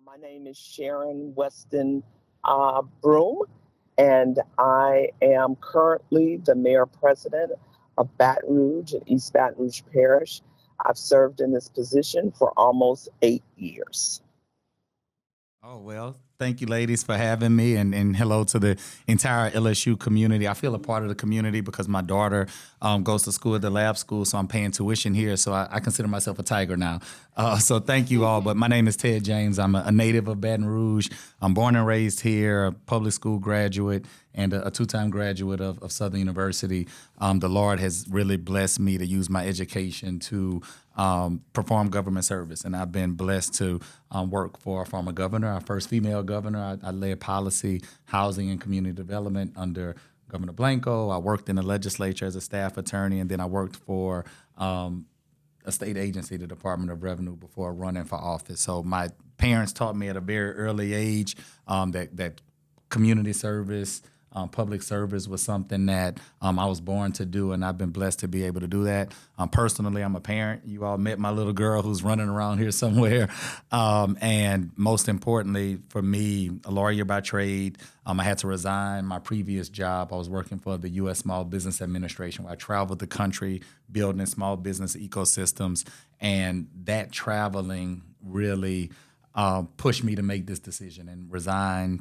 My name is Sharon Weston Broome, and I am currently the mayor president of Baton Rouge and East Baton Rouge Parish. I've served in this position for almost 8 years. Oh, well, thank you, ladies, for having me, and hello to the entire LSU community. I feel a part of the community because my daughter goes to school at the lab school, so I'm paying tuition here, so I consider myself a tiger now. So thank you all, but my name is Ted James. I'm a native of Baton Rouge. I'm born and raised here, a public school graduate, and a two-time graduate of Southern University. The Lord has really blessed me to use my education to perform government service, and I've been blessed to work for our former governor, our first female governor. I led policy, housing, and community development under Governor Blanco. I worked in the legislature as a staff attorney, and then I worked for a state agency, the Department of Revenue, before running for office. So my parents taught me at a very early age that community service, public service was something that I was born to do, and I've been blessed to be able to do that. Personally, I'm a parent. You all met my little girl who's running around here somewhere. And most importantly, for me, a lawyer by trade, I had to resign my previous job. I was working for the U.S. Small Business Administration, where I traveled the country building small business ecosystems, and that traveling really pushed me to make this decision and resign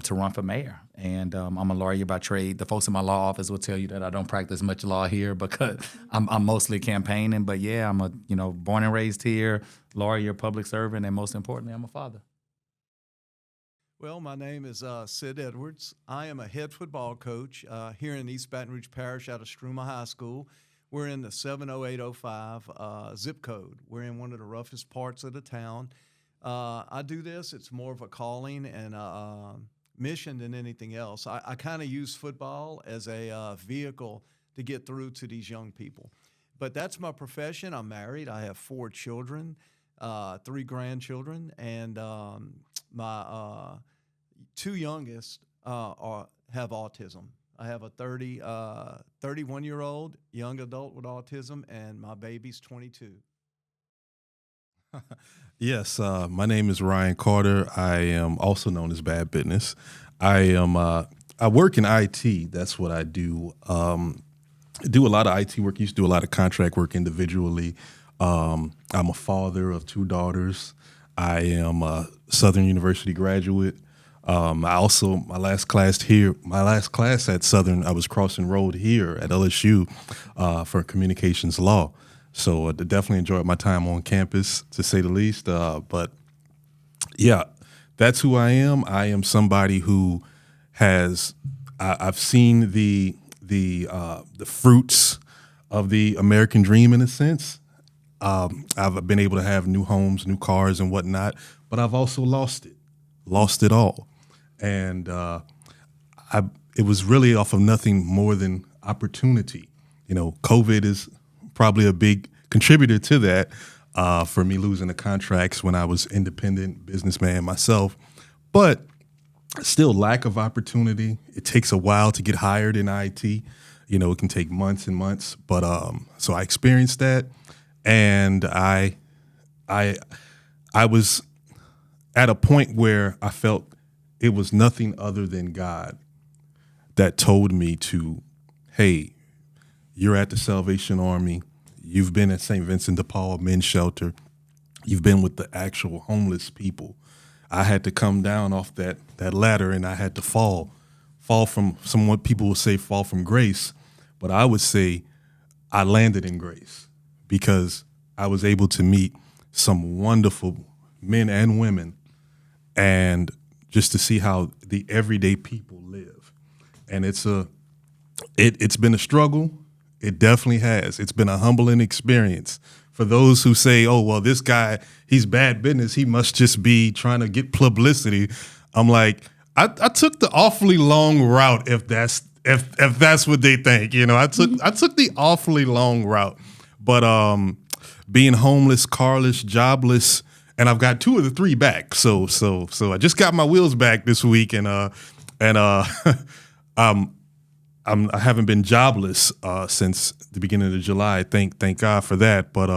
to run for mayor. And I'm a lawyer by trade. The folks in my law office will tell you that I don't practice much law here because I'm mostly campaigning. But yeah, I'm born and raised here, lawyer, public servant, and most importantly, I'm a father. Well, my name is Sid Edwards. I am a head football coach here in East Baton Rouge Parish out of Broome High School. We're in the 70805 zip code. We're in one of the roughest parts of the town. I do this. It's more of a calling and a mission than anything else. I kind of use football as a vehicle to get through to these young people. But that's my profession. I'm married. I have 4 children, 3 grandchildren, and my 2 youngest have autism. I have a 31-year-old young adult with autism, and my baby's 22. Yes, my name is Ryan Carter. I am also known as Bad Biddness. I work in IT. That's what I do. Do a lot of IT work. Used to do a lot of contract work individually. I'm a father of 2 daughters. I am a Southern University graduate. My last class at Southern, I was crossing road here at LSU for communications law. So I definitely enjoyed my time on campus, to say the least. But yeah, that's who I am. I am somebody who I've seen the fruits of the American dream in a sense. I've been able to have new homes, new cars, and whatnot, but I've also lost it all, and it was really off of nothing more than opportunity. COVID is probably a big contributor to that for me losing the contracts when I was independent businessman myself. But still, lack of opportunity. It takes a while to get hired in IT. It can take months and months. But so I experienced that, and I was at a point where I felt it was nothing other than God that told me to, hey, you're at the Salvation Army. You've been at St. Vincent de Paul Men's Shelter. You've been with the actual homeless people. I had to come down off that ladder, and I had to fall from somewhat people will say fall from grace, but I would say I landed in grace because I was able to meet some wonderful men and women, and just to see how the everyday people live. And it's been a struggle. It definitely has. It's been a humbling experience for those who say, oh, well, this guy, he's bad business. He must just be trying to get publicity. I'm like, I took the awfully long route if that's what they think. I took the awfully long route. But being homeless, carless, jobless, and I've got 2 of the 3 back. So I just got my wheels back this week, and I haven't been jobless since the beginning of July. Thank God for that. But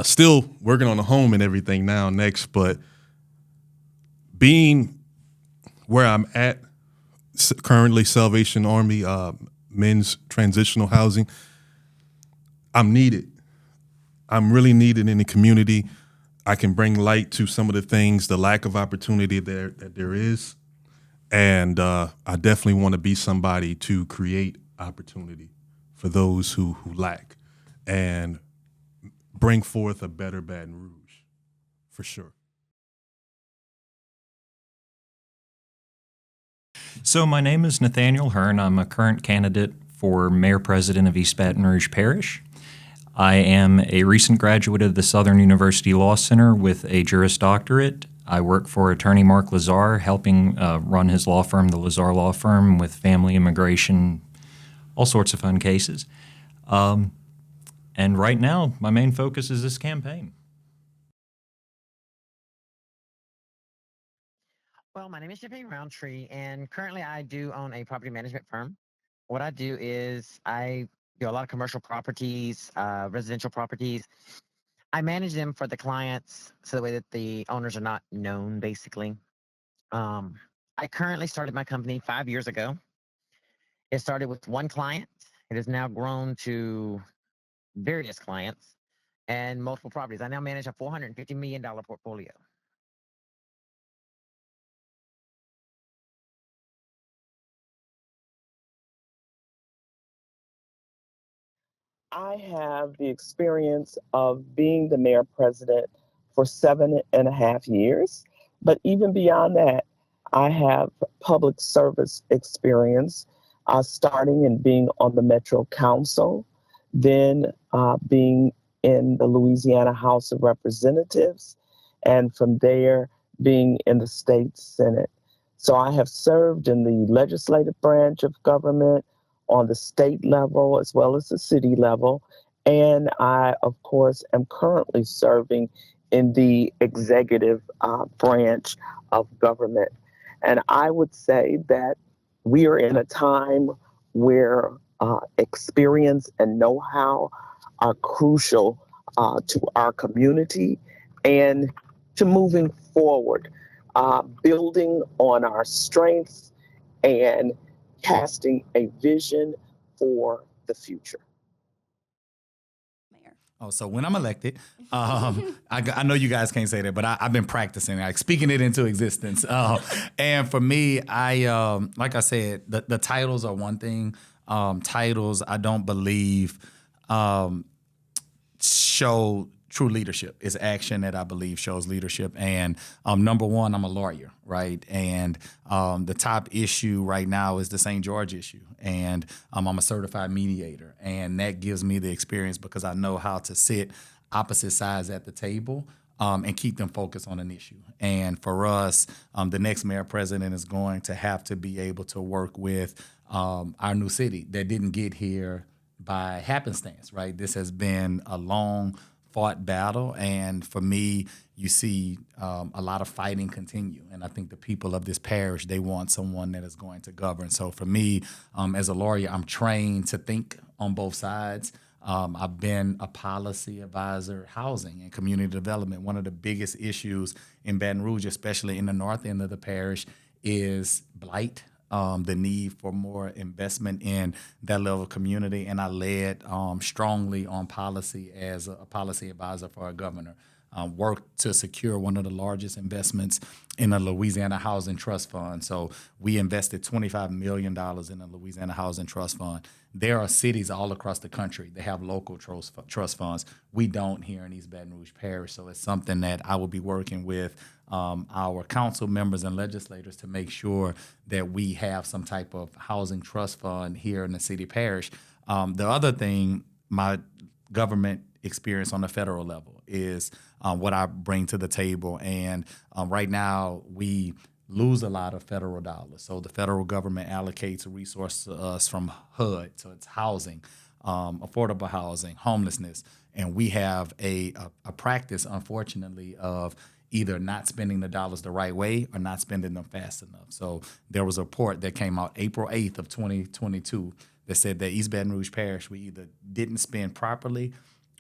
Still working on the home and everything now next, but being where I'm at currently, Salvation Army, men's transitional housing, I'm needed. I'm really needed in the community. I can bring light to some of the things, the lack of opportunity that there is. And I definitely want to be somebody to create opportunity for those who lack and bring forth a better Baton Rouge, for sure. So my name is Nathaniel Hearn. I'm a current candidate for mayor-president of East Baton Rouge Parish. I am a recent graduate of the Southern University Law Center with a Juris Doctorate. I work for attorney Mark Lazar, helping run his law firm, the Lazar Law Firm, with family immigration, all sorts of fun cases. And right now, my main focus is this campaign. Well, my name is Roundtree, and currently I do own a property management firm. What I do is I do a lot of commercial properties, residential properties. I manage them for the clients so the way that the owners are not known, basically. I currently started my company 5 years ago. It started with one client. It has now grown to various clients and multiple properties. I now manage a $450 million portfolio. I have the experience of being the mayor president for 7.5 years. But even beyond that, I have public service experience, starting and being on the Metro Council, then being in the Louisiana House of Representatives, and from there being in the state Senate. So I have served in the legislative branch of government, on the state level as well as the city level. And I, of course, am currently serving in the executive branch of government. And I would say that we are in a time where experience and know-how are crucial to our community and to moving forward, building on our strengths and casting a vision for the future. Oh, so when I'm elected, I know you guys can't say that, but I've been practicing, like speaking it into existence. And for me, like I said, the titles are one thing. Titles, I don't believe, show true leadership. It's action that I believe shows leadership. And number one, I'm a lawyer, right? And the top issue right now is the St. George issue. And I'm a certified mediator. And that gives me the experience because I know how to sit opposite sides at the table and keep them focused on an issue. And for us, the next mayor president is going to have to be able to work with our new city that didn't get here by happenstance, right? This has been a long fought battle, and for me, you see a lot of fighting continue. And I think the people of this parish, they want someone that is going to govern. So for me, as a lawyer, I'm trained to think on both sides. I've been a policy advisor, housing and community development. One of the biggest issues in Baton Rouge, especially in the north end of the parish, is blight. The need for more investment in that level of community, and I led strongly on policy as a policy advisor for our governor. Worked to secure one of the largest investments in the Louisiana Housing Trust Fund. So we invested $25 million in the Louisiana Housing Trust Fund. There are cities all across the country that have local trust funds. We don't here in East Baton Rouge Parish. So it's something that I will be working with our council members and legislators to make sure that we have some type of housing trust fund here in the city parish. The other thing, my government experience on the federal level is what I bring to the table. And right now, we lose a lot of federal dollars. So the federal government allocates a resource to us from HUD, so it's housing, affordable housing, homelessness. And we have a practice, unfortunately, of either not spending the dollars the right way or not spending them fast enough. So there was a report that came out April 8th of 2022 that said that East Baton Rouge Parish, we either didn't spend properly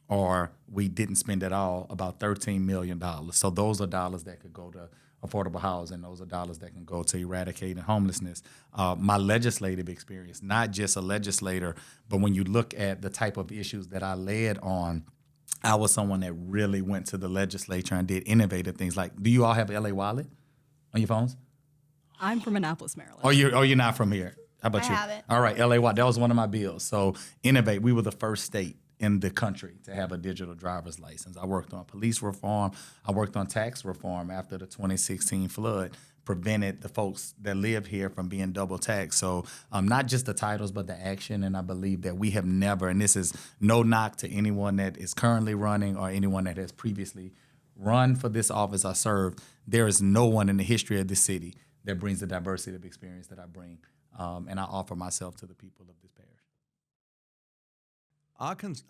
or we didn't spend at all, about $13 million. So those are dollars that could go to affordable housing. Those are dollars that can go to eradicating homelessness. My legislative experience, not just a legislator, but when you look at the type of issues that I led on, I was someone that really went to the legislature and did innovative things. Like, do you all have LA Wallet on your phones? I'm from Annapolis, Maryland. You're not from here. How about I you? have it. All right, LA Wallet. That was one of my bills. So innovate. We were the first state in the country to have a digital driver's license. I worked on police reform. I worked on tax reform after the 2016 flood, prevented the folks that live here from being double taxed. So not just the titles, but the action. And I believe that we have never, and this is no knock to anyone that is currently running or anyone that has previously run for this office I served, there is no one in the history of this city that brings the diversity of experience that I bring. And I offer myself to the people of this parish.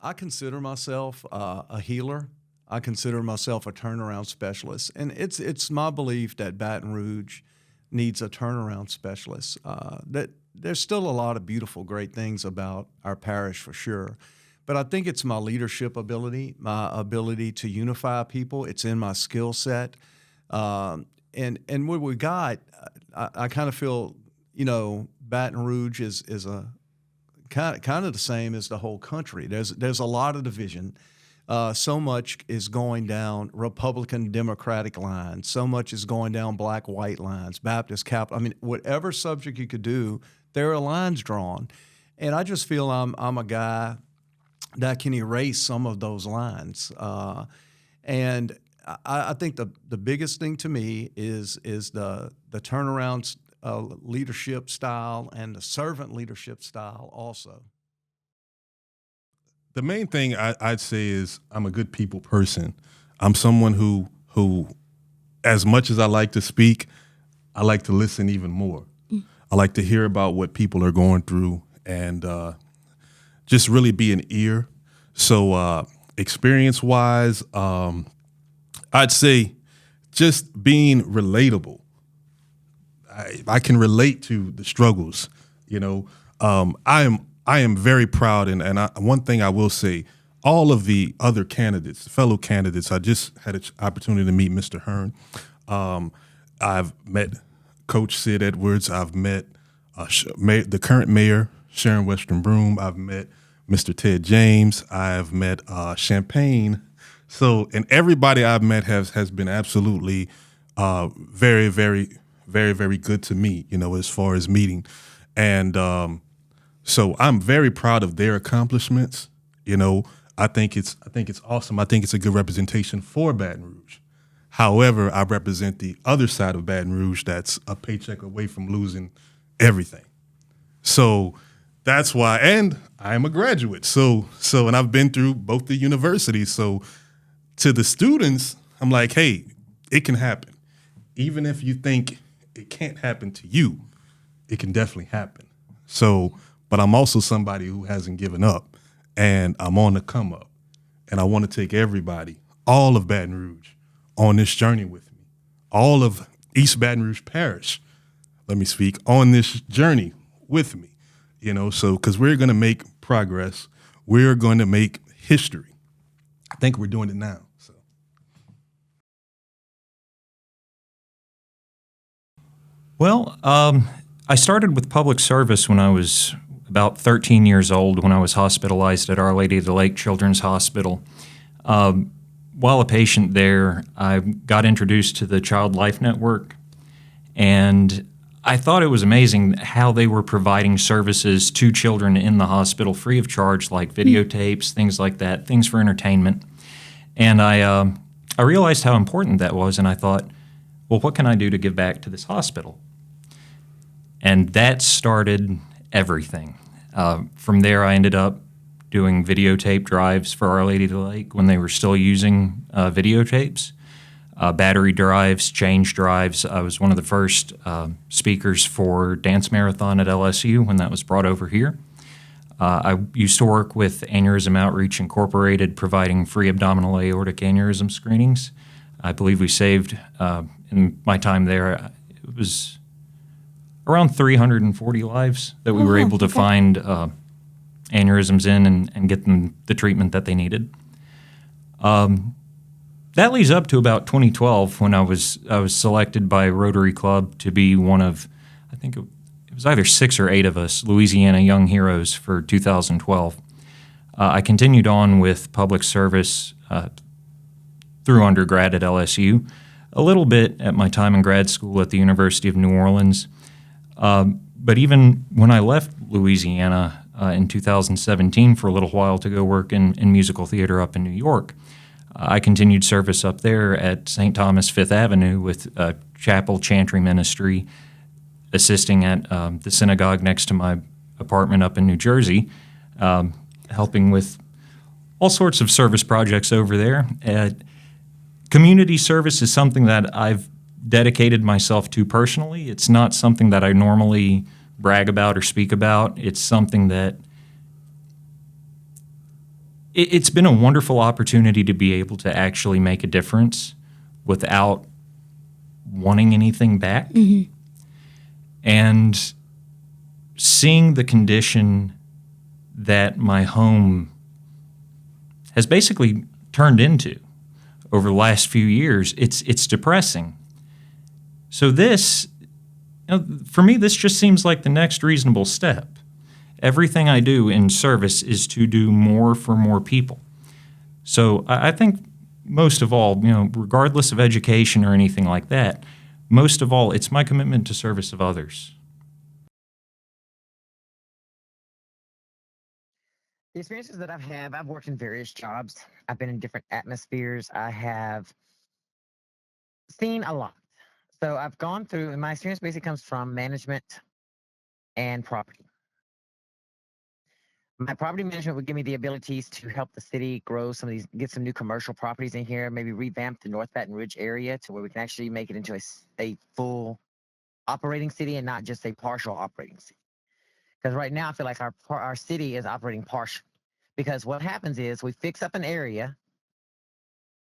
I consider myself a healer. I consider myself a turnaround specialist, and it's my belief that Baton Rouge needs a turnaround specialist. That there's still a lot of beautiful, great things about our parish for sure, but I think it's my leadership ability, my ability to unify people. It's in my skill set, and what we got, I kind of feel, Baton Rouge is a kind of the same as the whole country. There's a lot of division. So much is going down Republican Democratic lines. So much is going down black white lines, Baptist Catholic. I mean, whatever subject you could do, there are lines drawn, and I just feel I'm a guy that can erase some of those lines. And I think the biggest thing to me is the turnaround leadership style and the servant leadership style also. The main thing I'd say is I'm a good people person. I'm someone who, as much as I like to speak, I like to listen even more. I like to hear about what people are going through and just really be an ear. So experience-wise, I'd say just being relatable. I can relate to the struggles. I am very proud, and one thing I will say, all of the other candidates, fellow candidates, I just had an opportunity to meet Mr. Hearn. I've met Coach Sid Edwards. I've met the current mayor, Sharon Weston Broome. I've met Mr. Ted James. I've met Champagne. So, and everybody I've met has been absolutely very, very, very, very good to me, as far as meeting. And so I'm very proud of their accomplishments. I think it's awesome. I think it's a good representation for Baton Rouge. However, I represent the other side of Baton Rouge that's a paycheck away from losing everything. So that's why, and I'm a graduate. So and I've been through both the universities. So to the students, I'm like, hey, it can happen. Even if you think it can't happen to you, it can definitely happen. So, but I'm also somebody who hasn't given up, and I'm on the come up. And I want to take everybody, all of Baton Rouge, on this journey with me. All of East Baton Rouge Parish, let me speak, on this journey with me. So because we're going to make progress. We're going to make history. I think we're doing it now. So. Well, I started with public service when I was about 13 years old, when I was hospitalized at Our Lady of the Lake Children's Hospital. While a patient there, I got introduced to the Child Life Network, and I thought it was amazing how they were providing services to children in the hospital free of charge, like videotapes, things like that, things for entertainment. And I realized how important that was, and I thought, well, what can I do to give back to this hospital? And that started everything. From there, I ended up doing videotape drives for Our Lady of the Lake when they were still using videotapes, battery drives, change drives. I was one of the first speakers for Dance Marathon at LSU when that was brought over here. I used to work with Aneurysm Outreach Incorporated, providing free abdominal aortic aneurysm screenings. I believe we saved, in my time there, it was around 340 lives that we were able to find aneurysms in and get them the treatment that they needed. That leads up to about 2012 when I was selected by Rotary Club to be one of, I think it was either 6 or 8 of us, Louisiana Young Heroes for 2012. I continued on with public service through undergrad at LSU, a little bit at my time in grad school at the University of New Orleans. But even when I left Louisiana in 2017 for a little while to go work in musical theater up in New York, I continued service up there at St. Thomas Fifth Avenue with chapel chantry ministry, assisting at the synagogue next to my apartment up in New Jersey, helping with all sorts of service projects over there. Community service is something that I've dedicated myself to personally. It's not something that I normally brag about or speak about. It's something that it's been a wonderful opportunity to be able to actually make a difference without wanting anything back. Mm-hmm. And seeing the condition that my home has basically turned into over the last few years, it's depressing. So this, for me, this just seems like the next reasonable step. Everything I do in service is to do more for more people. So I think most of all, regardless of education or anything like that, most of all, it's my commitment to service of others. The experiences that I've worked in various jobs. I've been in different atmospheres. I have seen a lot. So I've gone through, and my experience basically comes from management and property. My property management would give me the abilities to help the city grow some of these, get some new commercial properties in here, maybe revamp the North Baton Rouge area to where we can actually make it into a full operating city and not just a partial operating city. Because right now I feel like our city is operating partial. Because what happens is we fix up an area,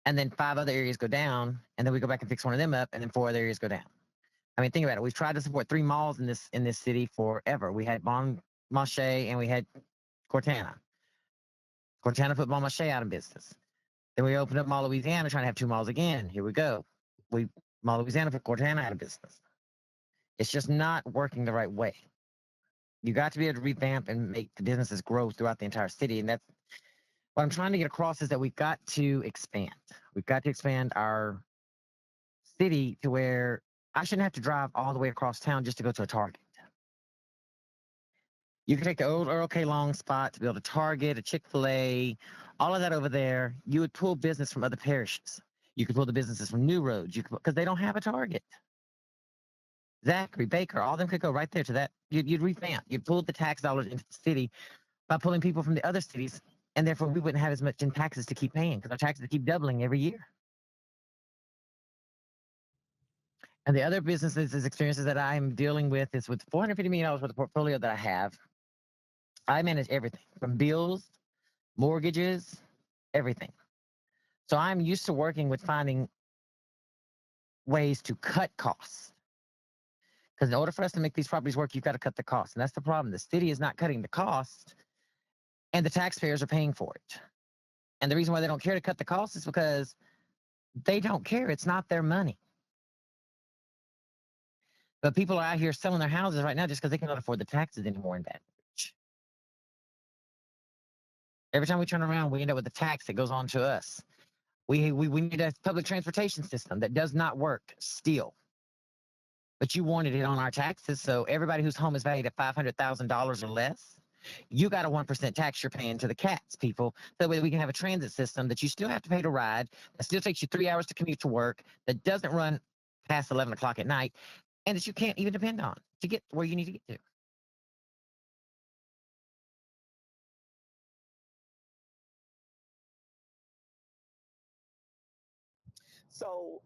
and then 5 other areas go down, and then we go back and fix one of them up, and then 4 other areas go down. I mean, think about it. We've tried to support 3 malls in this city forever. We had Bon Marché and we had Cortana. Cortana put Bon Marché out of business. Then we opened up Mall Louisiana trying to have 2 malls again. Here we go. Mall Louisiana put Cortana out of business. It's just not working the right way. You got to be able to revamp and make the businesses grow throughout the entire city. And that's what I'm trying to get across, is that we've got to expand. We've got to expand our city to where I shouldn't have to drive all the way across town just to go to a Target. You can take the old Earl K. Long spot to build a Target, a Chick-fil-A, all of that over there. You would pull business from other parishes. You could pull the businesses from New Roads, because they don't have a Target. Zachary, Baker, all of them could go right there to that. You'd revamp. You'd pull the tax dollars into the city by pulling people from the other cities, and therefore we wouldn't have as much in taxes to keep paying, because our taxes keep doubling every year. And the other businesses experiences that I'm dealing with is with $450 million worth of portfolio that I have. I manage everything from bills, mortgages, everything. So I'm used to working with finding ways to cut costs. Because in order for us to make these properties work, you've got to cut the cost. And that's the problem. The city is not cutting the cost, and the taxpayers are paying for it. And the reason why they don't care to cut the cost is because they don't care. It's not their money. But people are out here selling their houses right now just because they cannot afford the taxes anymore in Baton Rouge. Every time we turn around, we end up with a tax that goes on to us. We need a public transportation system that does not work still. But you wanted it on our taxes, so everybody whose home is valued at $500,000 or less, you got a 1% tax you're paying to the cats, people. So that way we can have a transit system that you still have to pay to ride, that still takes you 3 hours to commute to work, that doesn't run past 11 o'clock at night, and that you can't even depend on to get where you need to get to. So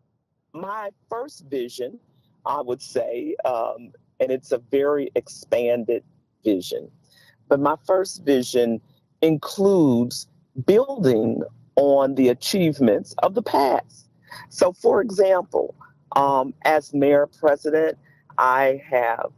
my first vision, I would say, and it's a very expanded vision, but my first vision includes building on the achievements of the past. So, for example, as mayor president, I have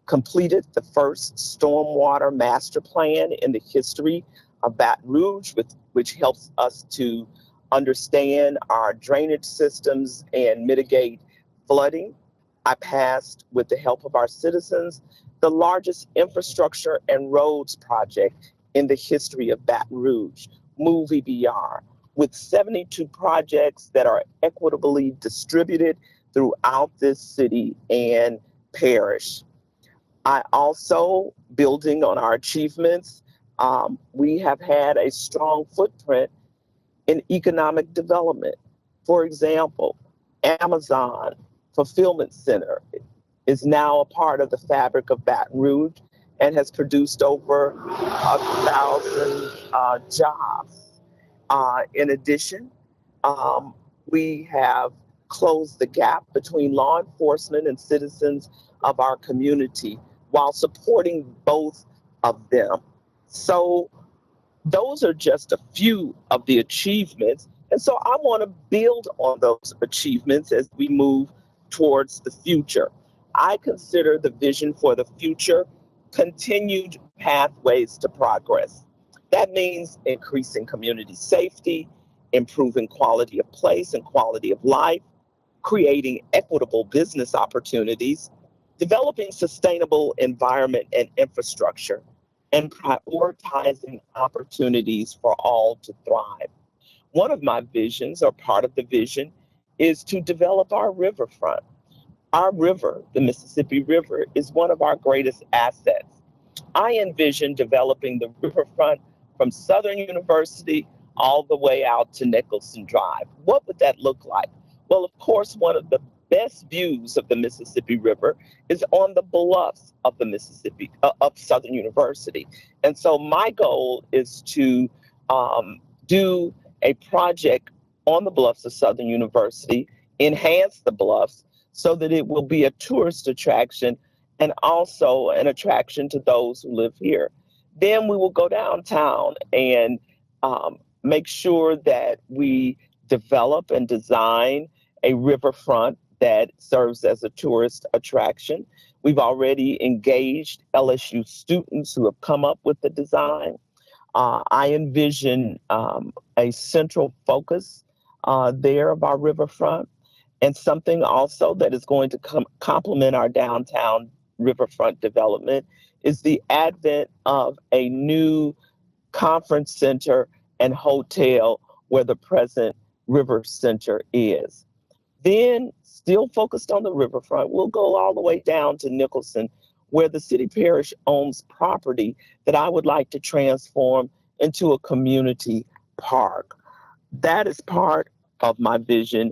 completed the first stormwater master plan in the history of Baton Rouge, which helps us to understand our drainage systems and mitigate flooding. I passed, with the help of our citizens, the largest infrastructure and roads project in the history of Baton Rouge, Move EBR, with 72 projects that are equitably distributed throughout this city and parish. I also, building on our achievements, we have had a strong footprint in economic development. For example, Amazon Fulfillment Center is now a part of the fabric of Baton Rouge and has produced over 1,000 jobs. In addition, we have closed the gap between law enforcement and citizens of our community while supporting both of them. So those are just a few of the achievements. And so I want to build on those achievements as we move towards the future. I consider the vision for the future continued pathways to progress. That means increasing community safety, improving quality of place and quality of life, creating equitable business opportunities, developing sustainable environment and infrastructure, and prioritizing opportunities for all to thrive. One of my visions, or part of the vision, is to develop our riverfront. Our river, the Mississippi River, is one of our greatest assets. I envision developing the riverfront from Southern University all the way out to Nicholson Drive. What would that look like? Well, of course, one of the best views of the Mississippi River is on the bluffs of the Mississippi, of Southern University. And so my goal is to do a project on the bluffs of Southern University, enhance the bluffs so that it will be a tourist attraction and also an attraction to those who live here. Then we will go downtown and make sure that we develop and design a riverfront that serves as a tourist attraction. We've already engaged LSU students who have come up with the design. I envision a central focus there of our riverfront, and something also that is going to complement our downtown riverfront development is the advent of a new conference center and hotel where the present River Center is. Then, still focused on the riverfront, we'll go all the way down to Nicholson, where the city parish owns property that I would like to transform into a community park. That is part of my vision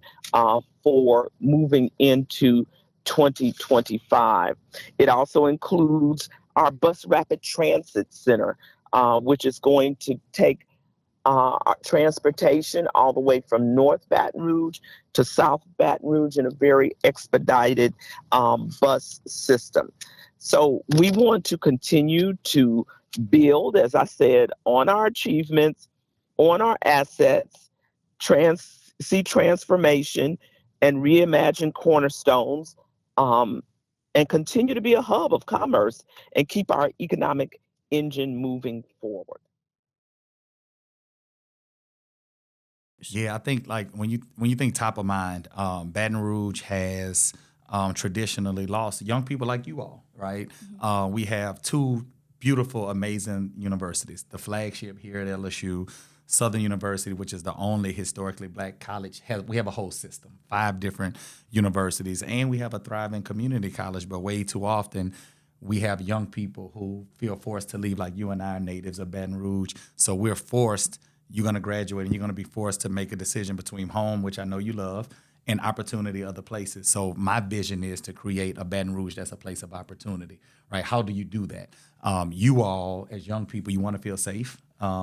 for moving into 2025. It also includes our bus rapid transit center, which is going to take transportation all the way from North Baton Rouge to South Baton Rouge in a very expedited bus system. So we want to continue to build, as I said, on our achievements, on our assets, see transformation and reimagine cornerstones, and continue to be a hub of commerce and keep our economic engine moving forward. Yeah, I think like when you think top of mind, Baton Rouge has traditionally lost young people like you all, right? Mm-hmm. We have two beautiful, amazing universities. The flagship here at LSU, Southern University, which is the only historically black college. We have a whole system, 5 different universities, and we have a thriving community college. But way too often, we have young people who feel forced to leave, like you and I are natives of Baton Rouge. So we're forced. You're going to graduate and you're going to be forced to make a decision between home, which I know you love, and opportunity other places. So my vision is to create a Baton Rouge that's a place of opportunity, right? How do you do that? You all, as young people, you want to feel safe.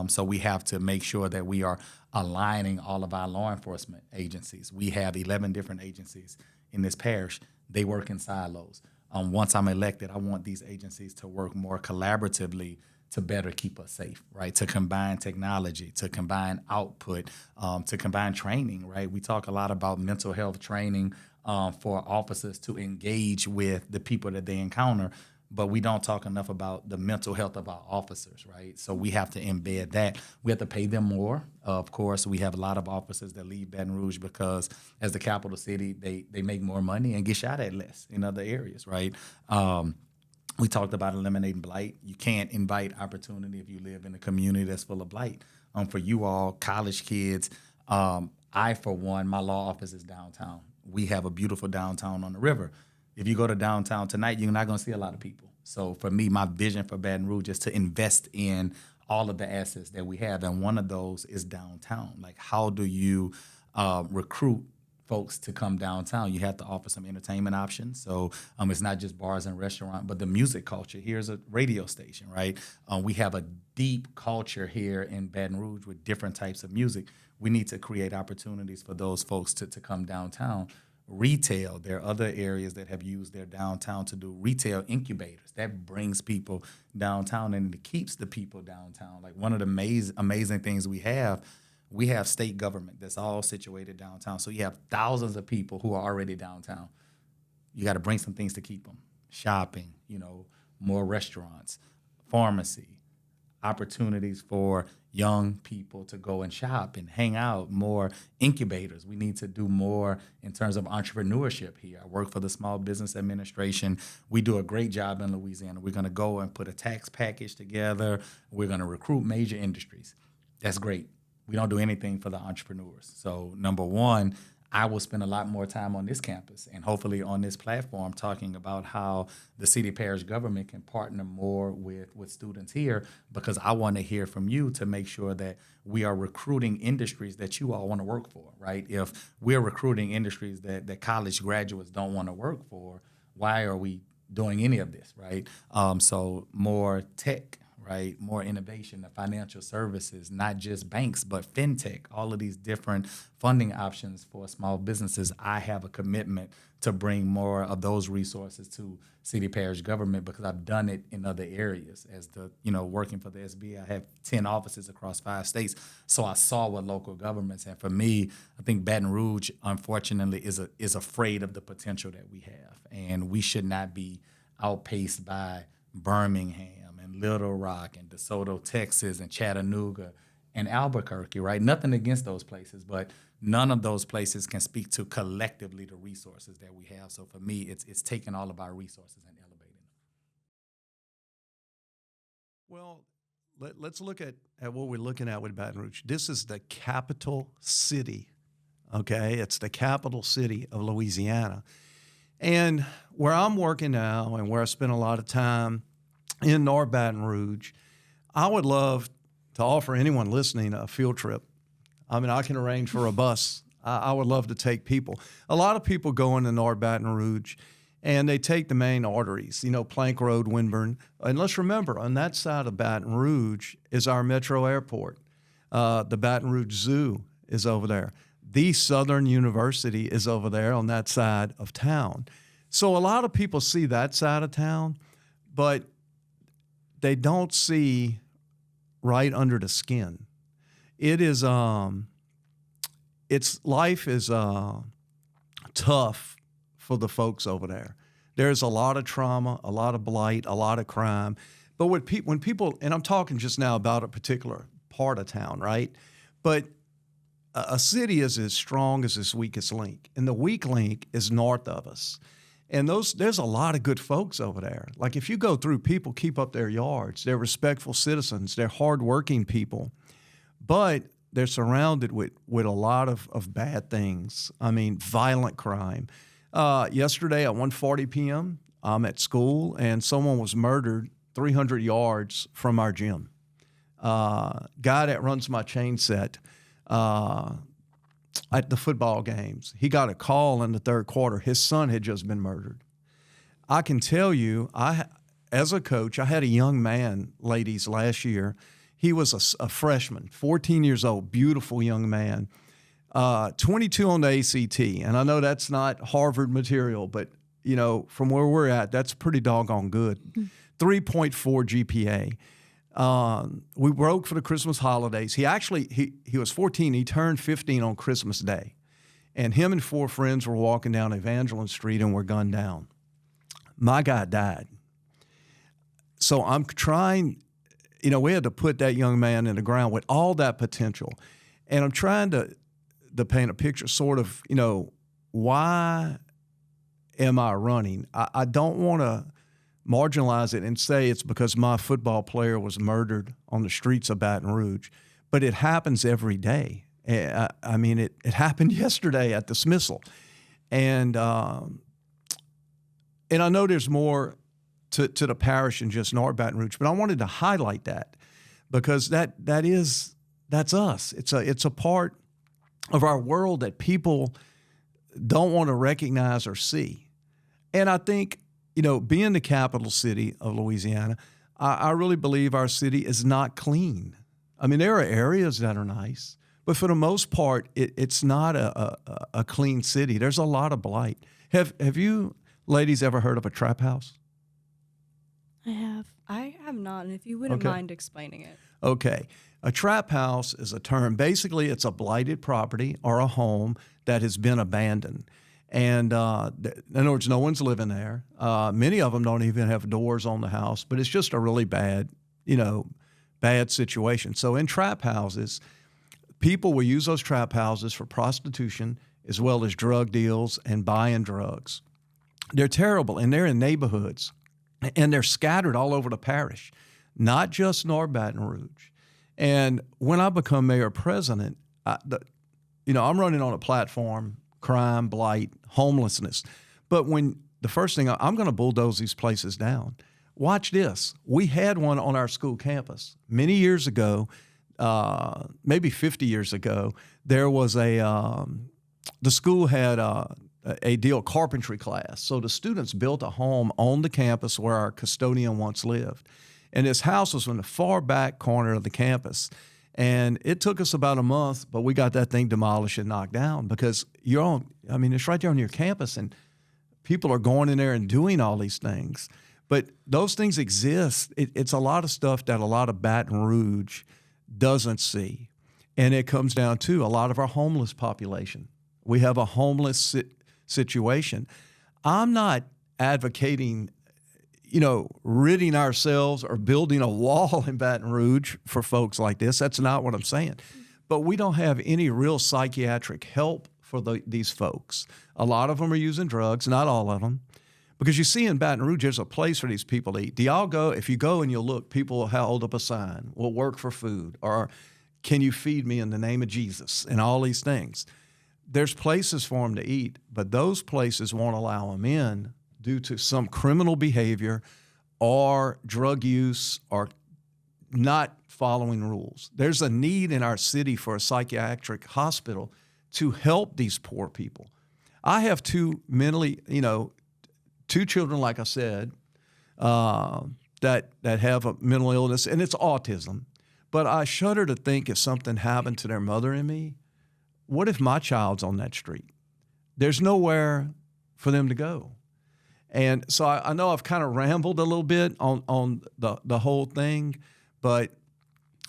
So we have to make sure that we are aligning all of our law enforcement agencies. We have 11 different agencies in this parish. They work in silos. Once I'm elected, I want these agencies to work more collaboratively to better keep us safe, right? To combine technology, to combine output, to combine training, right? We talk a lot about mental health training for officers to engage with the people that they encounter. but we don't talk enough about the mental health of our officers, right? So we have to embed that. We have to pay them more. Of course, we have a lot of officers that leave Baton Rouge because as the capital city, they make more money and get shot at less in other areas, right? We talked about eliminating blight. You can't invite opportunity if you live in a community that's full of blight. For you all, college kids, I, for one, my law office is downtown. We have a beautiful downtown on the river. If you go to downtown tonight, you're not going to see a lot of people. So for me, my vision for Baton Rouge is to invest in all of the assets that we have. And one of those is downtown. Like, how do you recruit folks to come downtown? You have to offer some entertainment options. So it's not just bars and restaurants, but the music culture. Here's a radio station, right? We have a deep culture here in Baton Rouge with different types of music. We need to create opportunities for those folks to come downtown. Retail, there are other areas that have used their downtown to do retail incubators. That brings people downtown and it keeps the people downtown. Like, one of the amazing things we have state government that's all situated downtown. So you have thousands of people who are already downtown. You got to bring some things to keep them. Shopping, more restaurants, pharmacy, opportunities for young people to go and shop and hang out, more incubators. We need to do more in terms of entrepreneurship here. I work for the Small Business Administration. We do a great job in Louisiana. We're going to go and put a tax package together. We're going to recruit major industries. That's great. We don't do anything for the entrepreneurs. So number one, I will spend a lot more time on this campus and hopefully on this platform talking about how the city parish government can partner more with students here, because I want to hear from you to make sure that we are recruiting industries that you all want to work for, right? If we're recruiting industries that college graduates don't want to work for, why are we doing any of this, right? So more tech, right? More innovation, the financial services, not just banks, but fintech, all of these different funding options for small businesses. I have a commitment to bring more of those resources to city parish government because I've done it in other areas. As working for the SBA, I have 10 offices across 5 states. So I saw what local governments, and for me, I think Baton Rouge, unfortunately, is afraid of the potential that we have. And we should not be outpaced by Birmingham and Little Rock and DeSoto, Texas, and Chattanooga and Albuquerque, right? Nothing against those places, but none of those places can speak to collectively the resources that we have. So for me, it's taking all of our resources and elevating them. Well, let's look at what we're looking at with Baton Rouge. This is the capital city, okay? It's the capital city of Louisiana. And where I'm working now and where I spend a lot of time in North Baton Rouge, I would love to offer anyone listening a field trip. I mean, I can arrange for a bus. I would love to take people. A lot of people go into North Baton Rouge and they take the main arteries, Plank Road, Winburn. And let's remember, on that side of Baton Rouge is our metro airport. The Baton Rouge Zoo is over there. The Southern University is over there on that side of town. So a lot of people see that side of town, but they don't see right under the skin. It is, life is tough for the folks over there. There's a lot of trauma, a lot of blight, a lot of crime. But when people, and I'm talking just now about a particular part of town, right? But a city is as strong as its weakest link, and the weak link is north of us. And there's a lot of good folks over there. Like, if you go through, people keep up their yards. They're respectful citizens. They're hardworking people. But they're surrounded with a lot of bad things. I mean, violent crime. Yesterday at 1:40 p.m., I'm at school, and someone was murdered 300 yards from our gym. Guy that runs my chain set at the football games, he got a call in the third quarter. His son had just been murdered. I can tell you, as a coach, I had a young man, ladies, last year. He was a freshman, 14 years old, beautiful young man, 22 on the ACT. And I know that's not Harvard material, but, from where we're at, that's pretty doggone good. 3.4 GPA. We broke for the Christmas holidays. He was 14. He turned 15 on Christmas Day. And him and 4 friends were walking down Evangeline Street and were gunned down. My guy died. so I'm trying, we had to put that young man in the ground with all that potential. And I'm trying to paint a picture sort of, why am I running? I don't want to marginalize it and say it's because my football player was murdered on the streets of Baton Rouge, but it happens every day. I mean, it happened yesterday at dismissal. And I know there's more to the parish than just North Baton Rouge, but I wanted to highlight that because that's us. It's a part of our world that people don't want to recognize or see. And I think, being the capital city of Louisiana, I really believe our city is not clean. I mean, there are areas that are nice, but for the most part, it's not a clean city. There's a lot of blight. Have you ladies ever heard of a trap house? I have not, and if you wouldn't mind explaining it. Okay. A trap house is a term. Basically, it's a blighted property or a home that has been abandoned. And in other words, no one's living there. Many of them don't even have doors on the house, but it's just a really bad situation. So in trap houses, people will use those trap houses for prostitution as well as drug deals and buying drugs. They're terrible, and they're in neighborhoods, and they're scattered all over the parish, not just North Baton Rouge. And when I become mayor president, I'm running on a platform, crime, blight, homelessness. But the first thing, I'm going to bulldoze these places down. Watch this. We had one on our school campus. Many years ago, maybe 50 years ago, there was the school had a deal carpentry class. So the students built a home on the campus where our custodian once lived. And this house was in the far back corner of the campus. And it took us about a month, but we got that thing demolished and knocked down because it's right there on your campus and people are going in there and doing all these things. But those things exist. It's a lot of stuff that a lot of Baton Rouge doesn't see. And it comes down to a lot of our homeless population. We have a homeless situation. I'm not advocating ridding ourselves or building a wall in Baton Rouge for folks like this. That's not what I'm saying. But we don't have any real psychiatric help for these folks. A lot of them are using drugs, not all of them. Because you see in Baton Rouge, there's a place for these people to eat. Do y'all go? If you go and you look, people will hold up a sign, will work for food, or can you feed me in the name of Jesus, and all these things. There's places for them to eat, but those places won't allow them in due to some criminal behavior or drug use or not following rules. There's a need in our city for a psychiatric hospital to help these poor people. I have two children, like I said, that have a mental illness, and it's autism. But I shudder to think if something happened to their mother and me, what if my child's on that street? There's nowhere for them to go. And so I know I've kind of rambled a little bit on the whole thing, but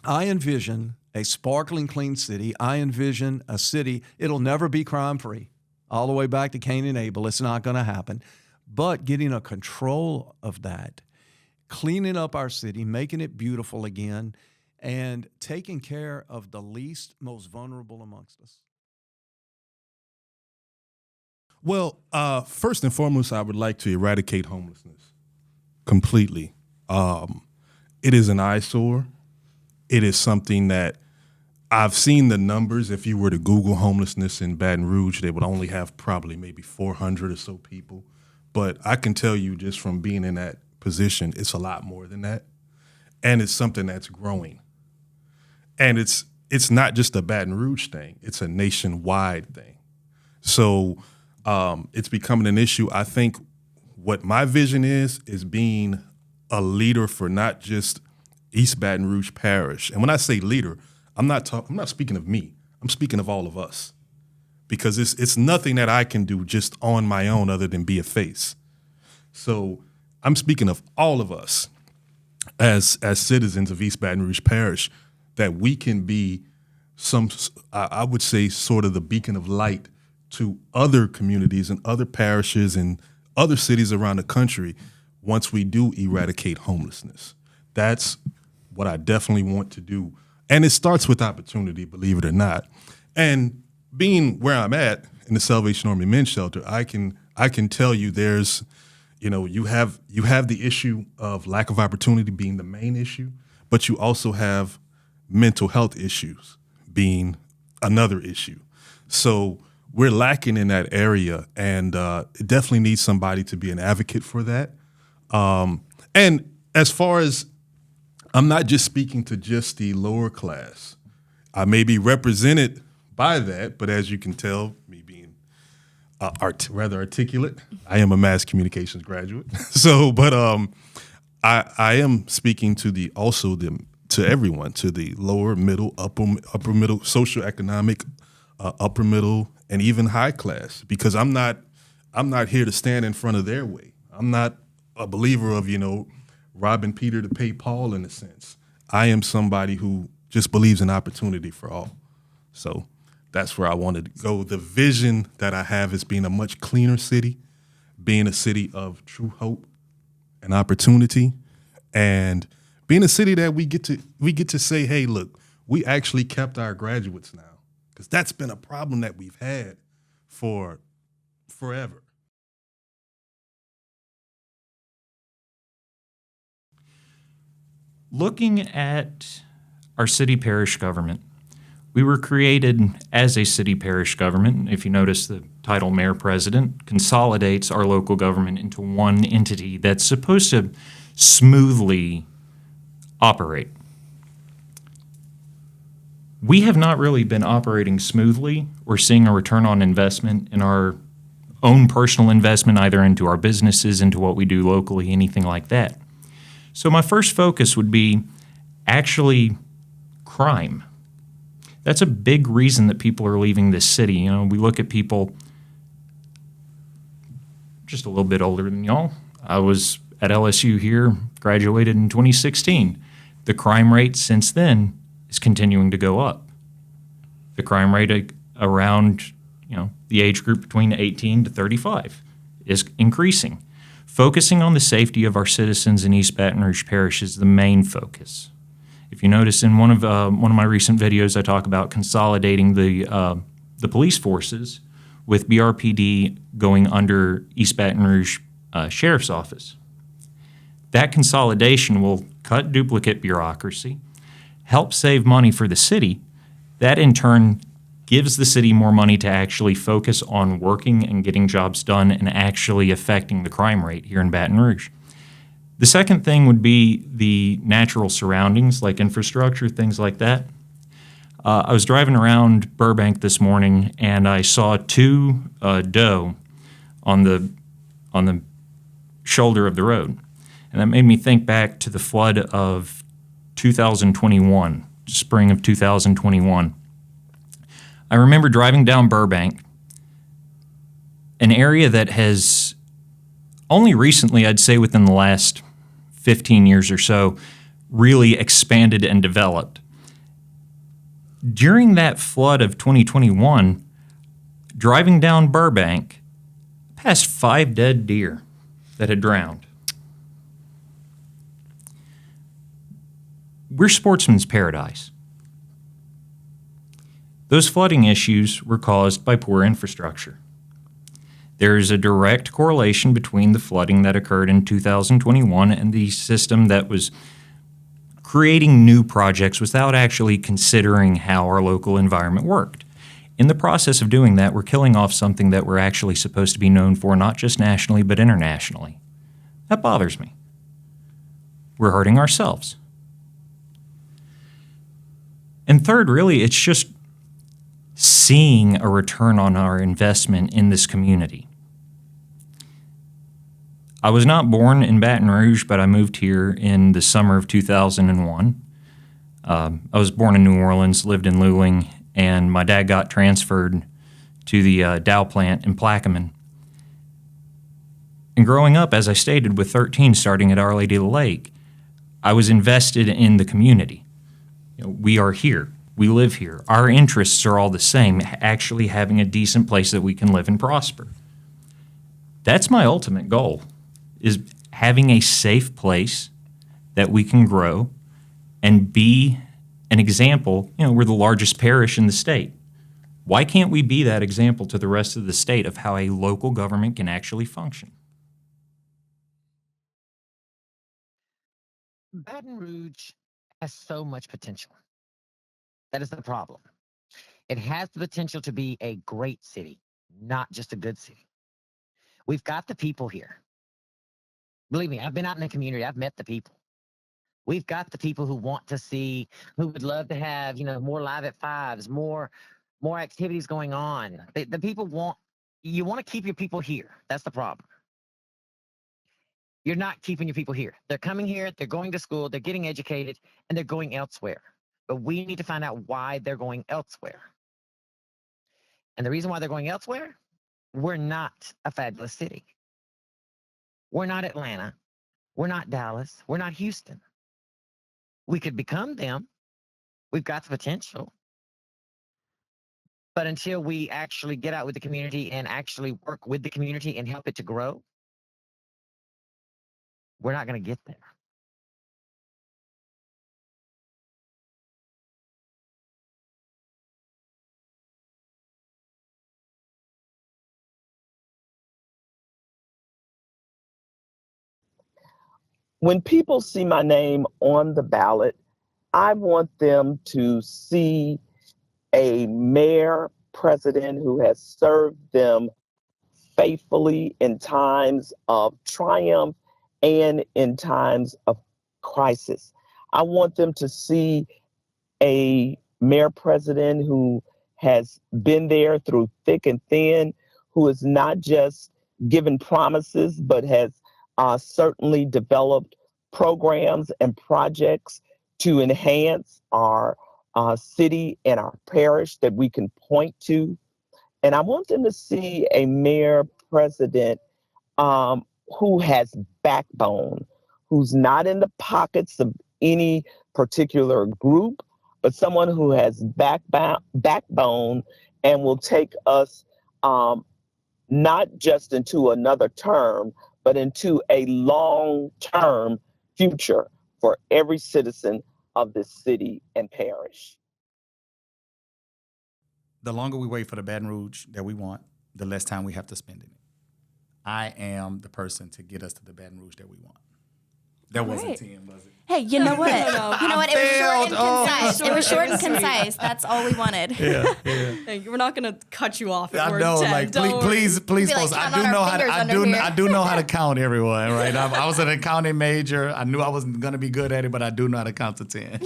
I envision a sparkling clean city. I envision a city, it'll never be crime-free. All the way back to Cain and Abel, it's not going to happen. But getting a control of that, cleaning up our city, making it beautiful again, and taking care of the least, most vulnerable amongst us. Well, first and foremost, I would like to eradicate homelessness completely. It is an eyesore. It is something that I've seen the numbers. If you were to Google homelessness in Baton Rouge, they would only have probably maybe 400 or so people. But I can tell you just from being in that position, it's a lot more than that. And it's something that's growing. And it's not just a Baton Rouge thing. It's a nationwide thing. So it's becoming an issue. I think what my vision is being a leader for not just East Baton Rouge Parish. And when I say leader, I'm not speaking of me. I'm speaking of all of us. Because it's nothing that I can do just on my own other than be a face. So I'm speaking of all of us as citizens of East Baton Rouge Parish, that we can be I would say, sort of the beacon of light to other communities and other parishes and other cities around the country once we do eradicate homelessness. That's what I definitely want to do. And it starts with opportunity, believe it or not. And being where I'm at in the Salvation Army Men's Shelter, I can tell you there's, you have the issue of lack of opportunity being the main issue, but you also have mental health issues being another issue. So we're lacking in that area, and it definitely needs somebody to be an advocate for that. And as far as, I'm not just speaking to just the lower class. I may be represented by that, but as you can tell, me being rather articulate, I am a mass communications graduate. So, but I am speaking to to everyone, to the lower, middle, upper middle, socioeconomic, upper middle, and even high class, because I'm not here to stand in front of their way. I'm not a believer of, robbing Peter to pay Paul in a sense. I am somebody who just believes in opportunity for all. So that's where I wanted to go. The vision that I have is being a much cleaner city, being a city of true hope and opportunity, and being a city that we get to say, hey, look, we actually kept our graduates now, because that's been a problem that we've had for forever. Looking at our city parish government, we were created as a city parish government. If you notice, the title mayor-president consolidates our local government into one entity that's supposed to smoothly operate. We have not really been operating smoothly or seeing a return on investment in our own personal investment, either into our businesses, into what we do locally, anything like that. So my first focus would be actually crime. That's a big reason that people are leaving this city. We look at people just a little bit older than y'all. I was at LSU here, graduated in 2016. The crime rate since then is continuing to go up. The crime rate around, the age group between 18 to 35 is increasing. Focusing on the safety of our citizens in East Baton Rouge Parish is the main focus. If you notice in one of my recent videos, I talk about consolidating the police forces with BRPD going under East Baton Rouge Sheriff's Office. That consolidation will cut duplicate bureaucracy, help save money for the city. That in turn gives the city more money to actually focus on working and getting jobs done and actually affecting the crime rate here in Baton Rouge. The second thing would be the natural surroundings, like infrastructure, things like that. I was driving around Burbank this morning, and I saw two doe on the shoulder of the road. And that made me think back to the flood of 2021, spring of 2021. I remember driving down Burbank, an area that has only recently, I'd say within the last 15 years or so, really expanded and developed. During that flood of 2021, driving down Burbank, passed 5 dead deer that had drowned. We're sportsman's paradise. Those flooding issues were caused by poor infrastructure. There is a direct correlation between the flooding that occurred in 2021 and the system that was creating new projects without actually considering how our local environment worked. In the process of doing that, we're killing off something that we're actually supposed to be known for, not just nationally, but internationally. That bothers me. We're hurting ourselves. And third, really, it's just seeing a return on our investment in this community. I was not born in Baton Rouge, but I moved here in the summer of 2001. I was born in New Orleans, lived in Luling, and my dad got transferred to the Dow plant in Plaquemine. And growing up, as I stated, with 13, starting at Our Lady of the Lake, I was invested in the community. We are here. We live here. Our interests are all the same, actually having a decent place that we can live and prosper. That's my ultimate goal, is having a safe place that we can grow and be an example. We're the largest parish in the state. Why can't we be that example to the rest of the state of how a local government can actually function? Baton Rouge has so much potential. That is the problem. It has the potential to be a great city, not just a good city. We've got the people here. Believe me, I've been out in the community. I've met the people. We've got the people who want to see, who would love to have, more live at fives, more activities going on. The people you want to keep your people here. That's the problem. You're not keeping your people here. They're coming here, they're going to school, they're getting educated, and they're going elsewhere. But we need to find out why they're going elsewhere. And the reason why they're going elsewhere, we're not a fabulous city. We're not Atlanta. We're not Dallas. We're not Houston. We could become them. We've got the potential. But until we actually get out with the community and actually work with the community and help it to grow, we're not going to get there. When people see my name on the ballot, I want them to see a mayor president who has served them faithfully in times of triumph and in times of crisis. I want them to see a mayor president who has been there through thick and thin, who is not just given promises, but has certainly developed programs and projects to enhance our city and our parish that we can point to. And I want them to see a mayor president who has backbone, who's not in the pockets of any particular group, but someone who has backbone and will take us not just into another term, but into a long-term future for every citizen of this city and parish. The longer we wait for the Baton Rouge that we want, the less time we have to spend in it. I am the person to get us to the Baton Rouge that we want. That wasn't 10, was it? Hey, you know what? You know what? It was short and concise. It was short and concise. That's all we wanted. Yeah. Hey, we're not gonna cut you off. At I word know, 10. like Don't worry. please, Be like folks. counting on our fingers under here. I do know how to count everyone, right? I was an accounting major. I knew I wasn't going to be good at it, but I do know how to count to 10.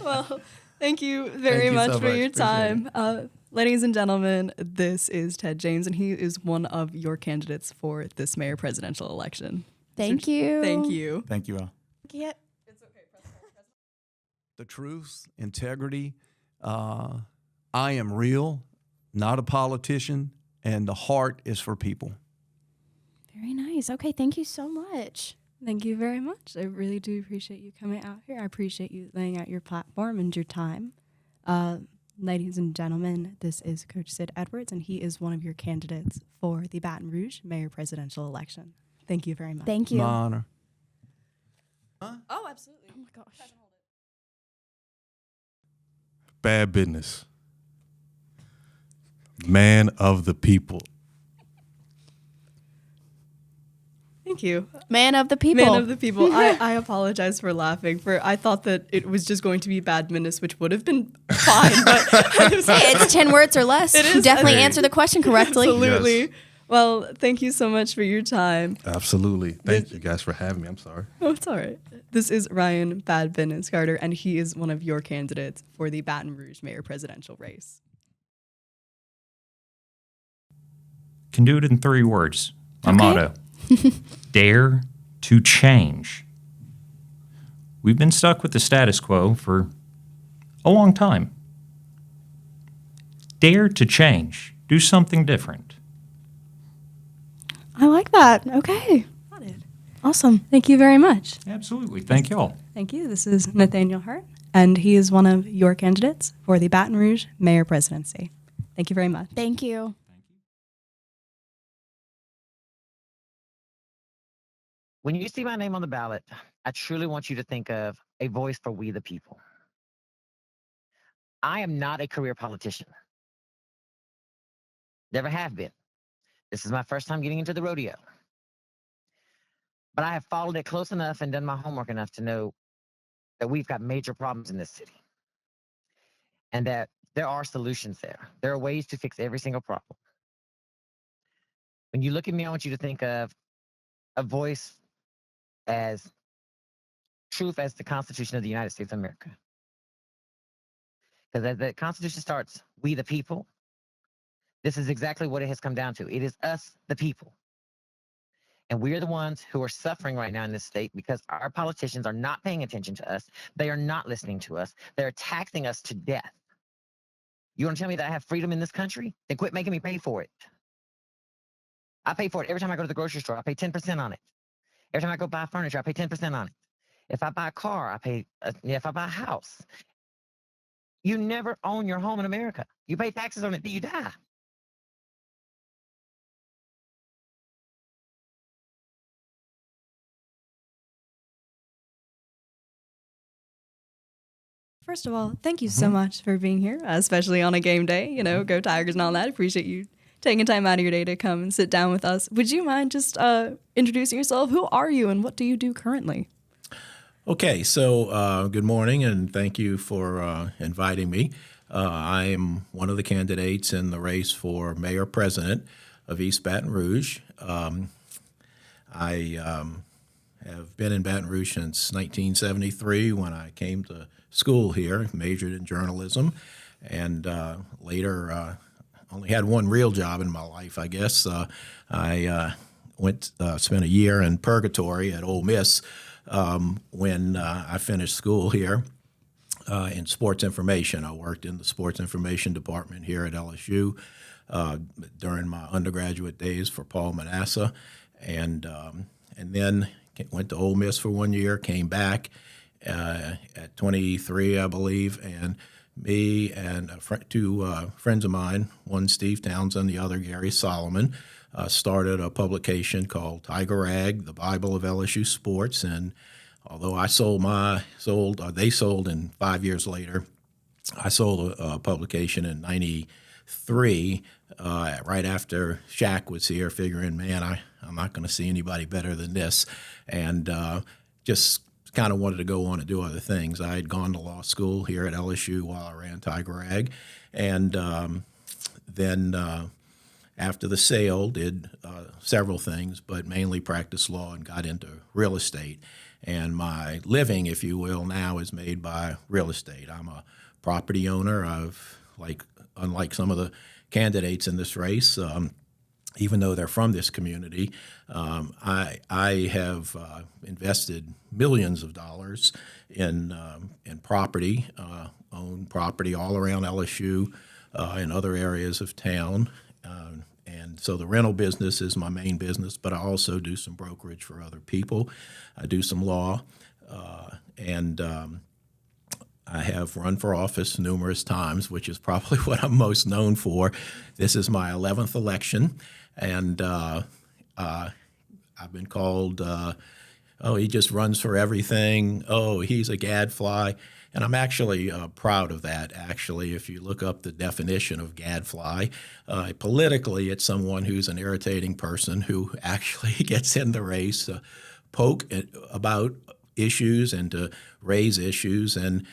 Well, thank you very Thank you much so for much. your Appreciate time. Ladies and gentlemen, this is Ted James, and he is one of your candidates for this mayor presidential election. Thank you. Thank you. Thank you all. Yeah. The truth, integrity. I am real, not a politician, and the heart is for people. Very nice. Okay, thank you so much. Thank you very much. I really do appreciate you coming out here. I appreciate you laying out your platform and your time. Ladies and gentlemen, this is Coach Sid Edwards, and he is one of your candidates for the Baton Rouge mayor presidential election. Thank you very much. Thank you. My honor. Oh, absolutely. Oh my gosh. Bad business. Man of the people. Thank you. Man of the people. Man of the people. I apologize for laughing. I thought that it was just going to be badminus, which would have been fine, but Hey, it's 10 words or less. It You is. definitely Hey. answered the question correctly. absolutely. Yes. Well, thank you so much for your time. Absolutely. Thank you guys for having me. I'm sorry. Oh, it's all right. This is Ryan Badminus Carter, and he is one of your candidates for the Baton Rouge mayor presidential race. Can do it in 3 words. My Okay. motto. Dare to change. We've been stuck with the status quo for a long time. Dare to change. Do something different. I like that. Okay. Awesome. Thank you very much. Absolutely. Thank you all. Thank you. This is Nathaniel Hearn, and he is one of your candidates for the Baton Rouge mayor presidency. Thank you very much. Thank you. When you see my name on the ballot, I truly want you to think of a voice for we the people. I am not a career politician. Never have been. This is my first time getting into the rodeo. But I have followed it close enough and done my homework enough to know that we've got major problems in this city and that there are solutions there. There are ways to fix every single problem. When you look at me, I want you to think of a voice as truth as the Constitution of the United States of America. Because as the Constitution starts, we the people, this is exactly what it has come down to. It is us, the people. And we're the ones who are suffering right now in this state because our politicians are not paying attention to us. They are not listening to us. They're taxing us to death. You want to tell me that I have freedom in this country? Then quit making me pay for it. I pay for it every time I go to the grocery store. I pay 10% on it. Every time I go buy furniture, I pay 10% on it. If I buy a car, I pay. If I buy a house, you never own your home in America. You pay taxes on it till you die. First of all, thank you so much for being here, especially on a game day. You know, go Tigers and all that. Appreciate you taking time out of your day to come and sit down with us. Would you mind just introducing yourself? Who are you and what do you do currently? Okay, so good morning and thank you for inviting me. I am one of the candidates in the race for mayor-president of East Baton Rouge. I have been in Baton Rouge since 1973 when I came to school here, majored in journalism, and later only had one real job in my life, I guess. I spent a year in purgatory at Ole Miss when I finished school here in sports information. I worked in the sports information department here at LSU during my undergraduate days for Paul Manasseh, and then went to Ole Miss for 1 year, came back at 23, I believe, and me and two friends of mine, one Steve Townsend, the other Gary Solomon, started a publication called Tiger Rag, the Bible of LSU Sports. And although they sold, and 5 years later, I sold a publication in '93, right after Shaq was here, figuring, man, I'm not going to see anybody better than this, and just kind of wanted to go on and do other things. I had gone to law school here at LSU while I ran Tiger Rag, and then after the sale, did several things, but mainly practiced law and got into real estate. And my living, if you will, now is made by real estate. I'm a property owner. Unlike some of the candidates in this race, even though they're from this community, I have invested millions of dollars in property, own property all around LSU, in other areas of town. And so the rental business is my main business, but I also do some brokerage for other people. I do some law, and I have run for office numerous times, which is probably what I'm most known for. This is my 11th election, and I've been called, he just runs for everything. Oh, he's a gadfly. And I'm actually proud of that, actually. If you look up the definition of gadfly, politically, it's someone who's an irritating person who actually gets in the race to poke about issues and to raise issues. And,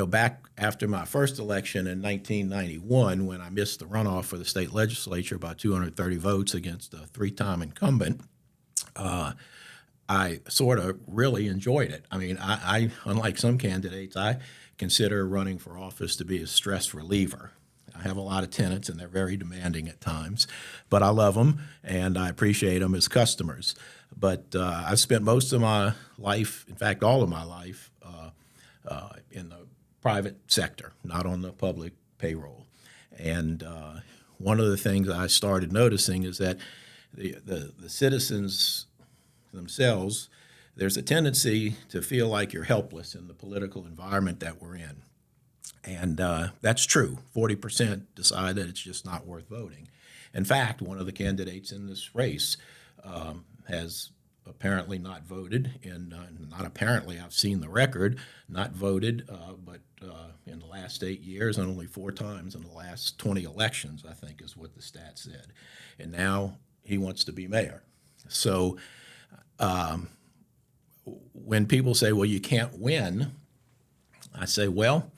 back after my first election in 1991, when I missed the runoff for the state legislature by 230 votes against a three-time incumbent, I sort of really enjoyed it. I mean, I unlike some candidates, I consider running for office to be a stress reliever. I have a lot of tenants, and they're very demanding at times, but I love them, and I appreciate them as customers. But I've spent most of my life, in fact, all of my life, in the private sector, not on the public payroll. And one of the things I started noticing is that the citizens themselves, there's a tendency to feel like you're helpless in the political environment that we're in. And that's true. 40% decide that it's just not worth voting. In fact, one of the candidates in this race has apparently not voted, and not apparently, I've seen the record, not voted, but in the last 8 years, and only 4 times in the last 20 elections, I think is what the stat said. And now he wants to be mayor. So when people say, well, you can't win, I say, well,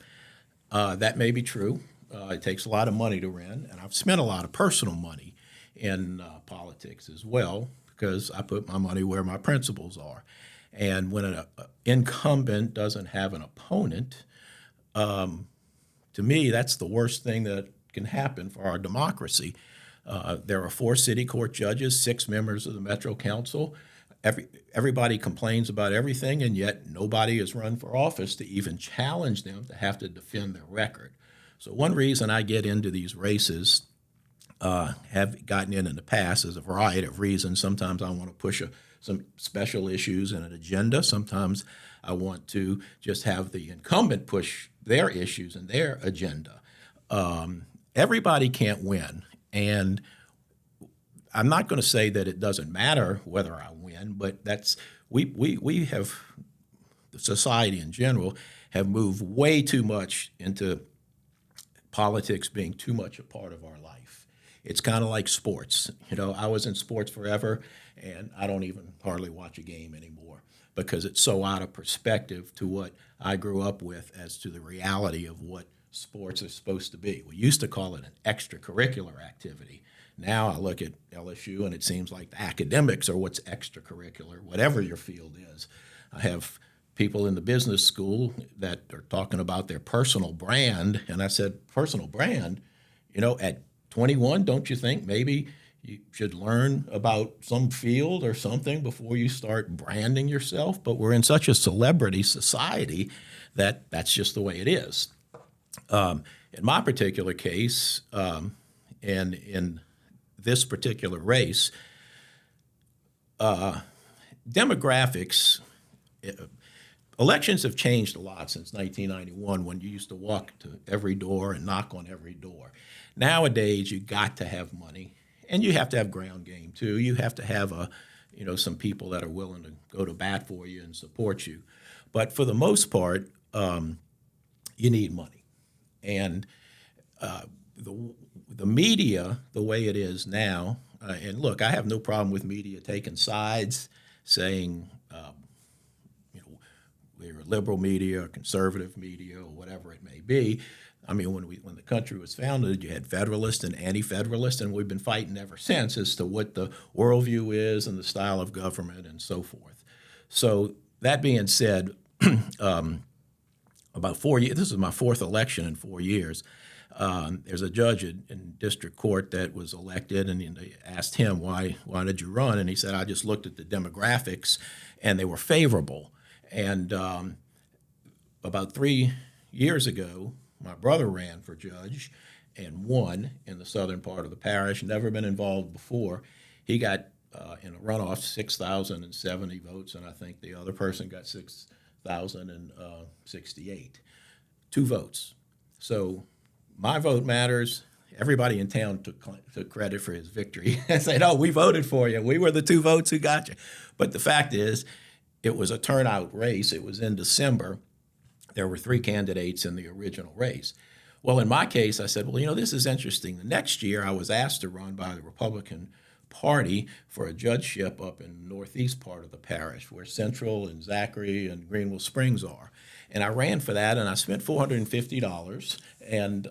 that may be true. It takes a lot of money to win, and I've spent a lot of personal money in politics as well, because I put my money where my principles are. And when an incumbent doesn't have an opponent, to me, that's the worst thing that can happen for our democracy. There are 4 city court judges, 6 members of the Metro Council. Everybody complains about everything, and yet nobody is run for office to even challenge them to have to defend their record. So one reason I get into these races, have gotten in the past, is a variety of reasons. Sometimes I want to push some special issues and an agenda. Sometimes I want to just have the incumbent push their issues and their agenda. Everybody can't win, and I'm not going to say that it doesn't matter whether I win, but we have, the society in general, have moved way too much into politics being too much a part of our life. It's kind of like sports. I was in sports forever, and I don't even hardly watch a game anymore because it's so out of perspective to what I grew up with as to the reality of what sports are supposed to be. We used to call it an extracurricular activity. Now I look at LSU, and it seems like the academics are what's extracurricular, whatever your field is. I have people in the business school that are talking about their personal brand, and I said, personal brand? At 21, don't you think maybe you should learn about some field or something before you start branding yourself? But we're in such a celebrity society that that's just the way it is. In my particular case, and in this particular race, demographics, elections have changed a lot since 1991, when you used to walk to every door and knock on every door. Nowadays, you got to have money, and you have to have ground game too. You have to have some people that are willing to go to bat for you and support you. But for the most part, you need money, and the media, the way it is now, and look, I have no problem with media taking sides, saying, we're liberal media or conservative media or whatever it may be. I mean, when the country was founded, you had Federalists and Anti-Federalists, and we've been fighting ever since as to what the worldview is and the style of government and so forth. So that being said, about 4 years, this is my 4th election in 4 years. There's a judge in district court that was elected, and they asked him, why did you run? And he said, I just looked at the demographics, and they were favorable. And about 3 years ago, my brother ran for judge and won in the southern part of the parish, never been involved before. He got, in a runoff, 6,070 votes, and I think the other person got 6,068. 2 votes. So my vote matters. Everybody in town took credit for his victory and said, oh, we voted for you. We were the 2 votes who got you. But the fact is, it was a turnout race. It was in December. There were 3 candidates in the original race. Well, in my case, I said, well, this is interesting. The next year, I was asked to run by the Republican Party for a judgeship up in the northeast part of the parish, where Central and Zachary and Greenville Springs are. And I ran for that, and I spent $450 and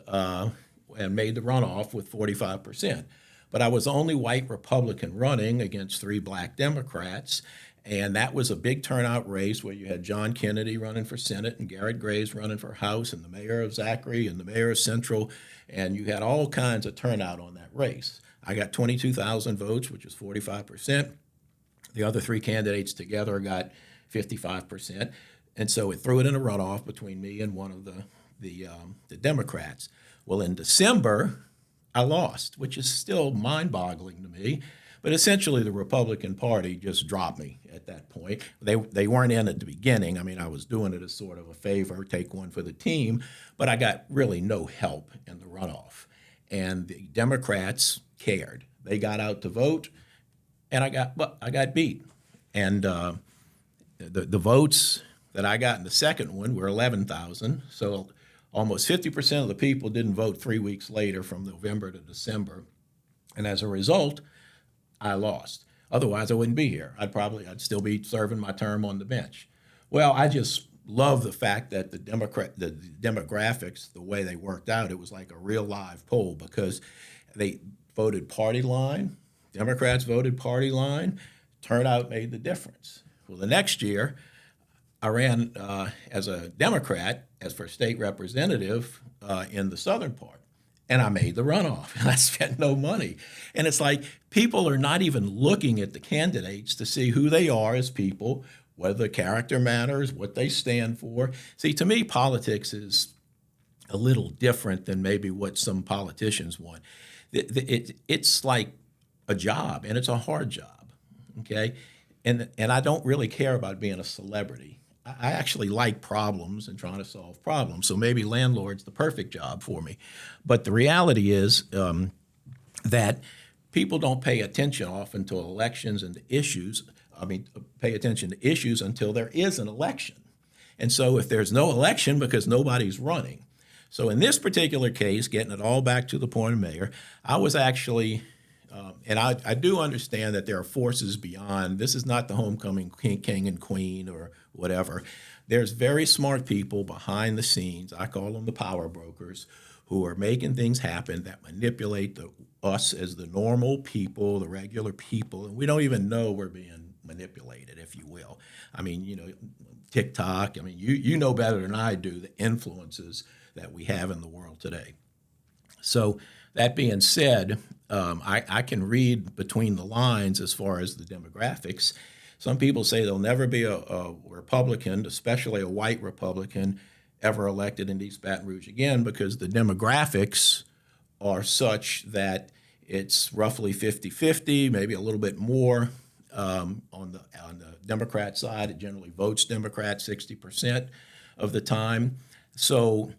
made the runoff with 45%. But I was the only white Republican running against 3 black Democrats. And that was a big turnout race where you had John Kennedy running for Senate and Garrett Graves running for House and the mayor of Zachary and the mayor of Central. And you had all kinds of turnout on that race. I got 22,000 votes, which is 45%. The other 3 candidates together got 55%. And so it threw it in a runoff between me and one of the Democrats. Well, in December, I lost, which is still mind-boggling to me. But essentially, the Republican Party just dropped me at that point. They weren't in at the beginning. I mean, I was doing it as sort of a favor, take one for the team, but I got really no help in the runoff. And the Democrats cared. They got out to vote, and I got beat. And the votes that I got in the second one were 11,000. So almost 50% of the people didn't vote 3 weeks later from November to December. And as a result, I lost. Otherwise, I wouldn't be here. I'd still be serving my term on the bench. Well, I just love the fact that the demographics, the way they worked out, it was like a real live poll because they voted party line. Democrats voted party line. Turnout made the difference. Well, the next year, I ran as a Democrat as for state representative in the southern part. And I made the runoff, and I spent no money. And it's like people are not even looking at the candidates to see who they are as people, whether the character matters, what they stand for. See, to me, politics is a little different than maybe what some politicians want. It's like a job, and it's a hard job, okay? And I don't really care about being a celebrity. I actually like problems and trying to solve problems. So maybe landlord's the perfect job for me. But the reality is that people don't pay attention often to elections and to issues. Pay attention to issues until there is an election. And so if there's no election because nobody's running. So in this particular case, getting it all back to the point of mayor, I was actually and I do understand that there are forces beyond. This is not the homecoming king and queen or whatever. There's very smart people behind the scenes. I call them the power brokers who are making things happen that manipulate us as the normal people, the regular people, and we don't even know we're being manipulated, if you will. TikTok. You know better than I do the influences that we have in the world today. So that being said, I can read between the lines as far as the demographics. Some people say there'll never be a Republican, especially a white Republican, ever elected in East Baton Rouge again because the demographics are such that it's roughly 50-50, maybe a little bit more on the Democrat side. It generally votes Democrat 60% of the time. So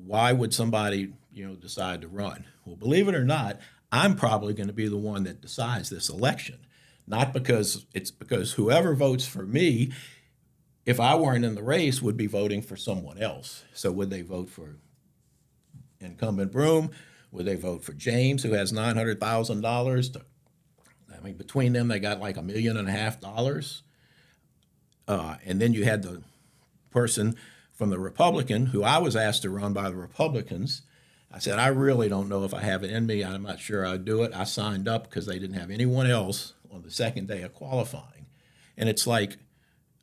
why would somebody decide to run? Well, believe it or not, I'm probably going to be the one that decides this election. Not because whoever votes for me, if I weren't in the race, would be voting for someone else. So would they vote for Incumbent Broome? Would they vote for James, who has $900,000? Between them, they got like $1.5 million. And then you had the person from the Republican, who I was asked to run by the Republicans. I said, I really don't know if I have it in me. I'm not sure I'd do it. I signed up because they didn't have anyone else on the second day of qualifying. And it's like,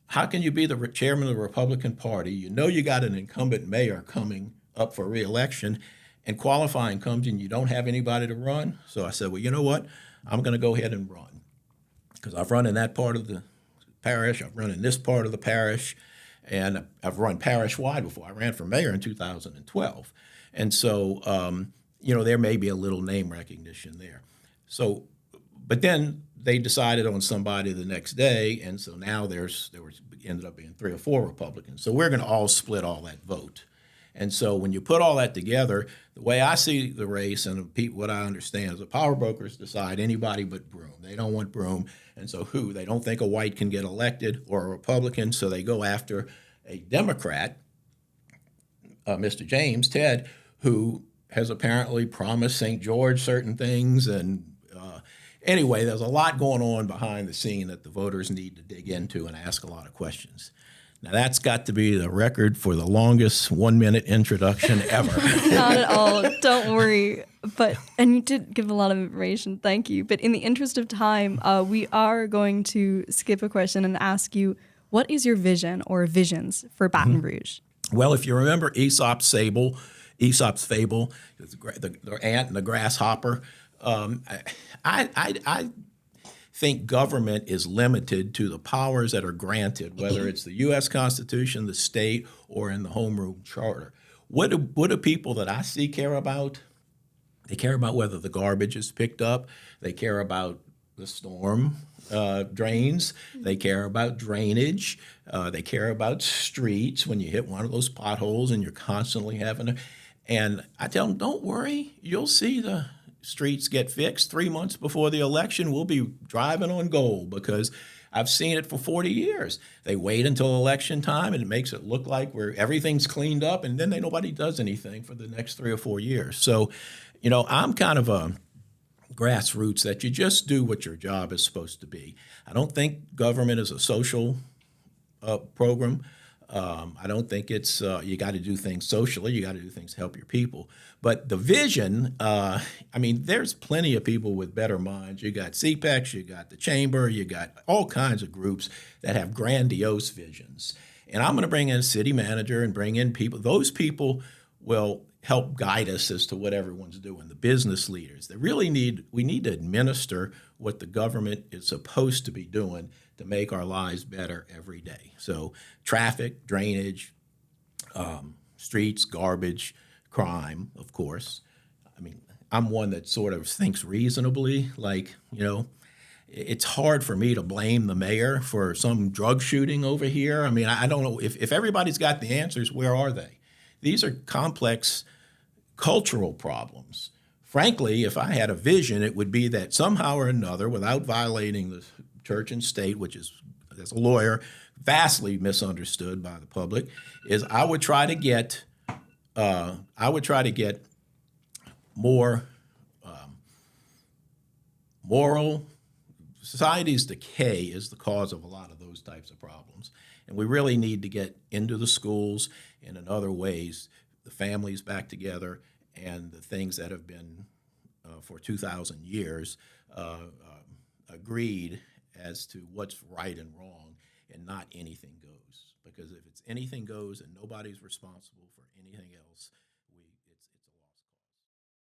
how can you be the chairman of the Republican Party? You know you got an incumbent mayor coming up for re-election, and qualifying comes and you don't have anybody to run? So I said, well, you know what? I'm going to go ahead and run because I've run in that part of the parish. I've run in this part of the parish. And I've run parish-wide before. I ran for mayor in 2012. And so, there may be a little name recognition there. So, but then they decided on somebody the next day, and so now ended up being 3 or 4 Republicans. So we're going to all split all that vote. And so when you put all that together, the way I see the race and what I understand is the power brokers decide anybody but Broome. They don't want Broome. And so they don't think a white can get elected or a Republican, so they go after a Democrat, Mr. James, Ted, who has apparently promised St. George certain things. And anyway, there's a lot going on behind the scene that the voters need to dig into and ask a lot of questions. Now, that's got to be the record for the longest 1-minute introduction ever. Not at all. Don't worry. And you did give a lot of information. Thank you. But in the interest of time, we are going to skip a question and ask you, what is your vision or visions for Baton Rouge? Well, if you remember Aesop's fable, the ant and the grasshopper, I think government is limited to the powers that are granted, whether it's the U.S. Constitution, the state, or in the homeroom charter. What do people that I see care about? They care about whether the garbage is picked up. They care about the storm drains. They care about drainage. They care about streets when you hit one of those potholes and you're constantly having to. And I tell them, don't worry, you'll see the streets get fixed 3 months before the election. We'll be driving on gold because I've seen it for 40 years. They wait until election time, and it makes it look like everything's cleaned up, and then nobody does anything for the next 3 or 4 years. So, I'm kind of a grassroots that you just do what your job is supposed to be. I don't think government is a social program. I don't think it's you got to do things socially. You got to do things to help your people. But the vision, there's plenty of people with better minds. You got CPEX, you got the Chamber, you got all kinds of groups that have grandiose visions. And I'm going to bring in a city manager and bring in people. Those people will help guide us as to what everyone's doing. The business leaders. We need to administer what the government is supposed to be doing to make our lives better every day. So traffic, drainage, streets, garbage, crime, of course. I'm one that sort of thinks reasonably, it's hard for me to blame the mayor for some drug shooting over here. I don't know if everybody's got the answers, where are they? These are complex cultural problems. Frankly, if I had a vision, it would be that somehow or another, without violating the church and state, which is, as a lawyer, vastly misunderstood by the public, is I would try to get more moral. Society's decay is the cause of a lot of those types of problems. And we really need to get into the schools and in other ways, the families back together, and the things that have been for 2,000 years agreed as to what's right and wrong, and not anything goes. Because if it's anything goes and nobody's responsible for anything else,